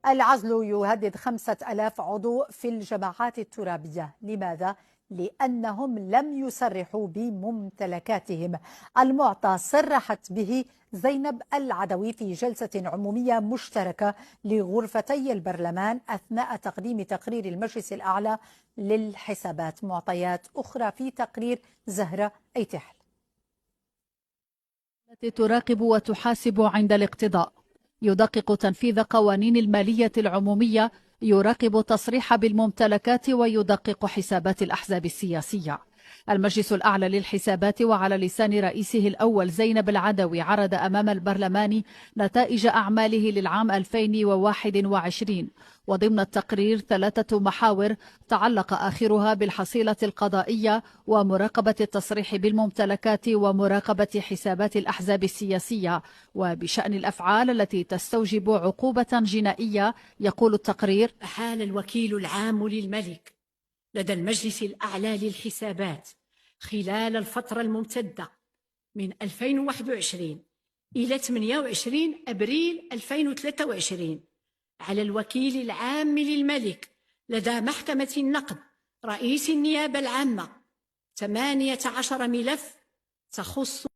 العزل يهدد 5000 عضو في الجماعات الترابية. لماذا؟ لأنهم لم يصرحوا بممتلكاتهم. المعطى صرحت به زينب العدوي في جلسة عمومية مشتركة لغرفتي البرلمان أثناء تقديم تقرير المجلس الأعلى للحسابات. معطيات أخرى في تقرير زهرة أيتحل. التي تراقب وتحاسب عند الاقتضاء، يدقق تنفيذ قوانين المالية العمومية، يراقب التصريح بالممتلكات ويدقق حسابات الأحزاب السياسية. المجلس الأعلى للحسابات وعلى لسان رئيسه الأول زينب العدوي عرض أمام البرلمان نتائج أعماله للعام 2021، وضمن التقرير 3 محاور تعلق آخرها بالحصيلة القضائية ومراقبة التصريح بالممتلكات ومراقبة حسابات الأحزاب السياسية وبشأن الأفعال التي تستوجب عقوبة جنائية. يقول التقرير: أحال الوكيل العام للملك لدى المجلس الأعلى للحسابات خلال الفترة الممتدة من 2021 إلى 28 أبريل 2023 على الوكيل العام للملك لدى محكمة النقد رئيس النيابة العامة 18 ملف تخص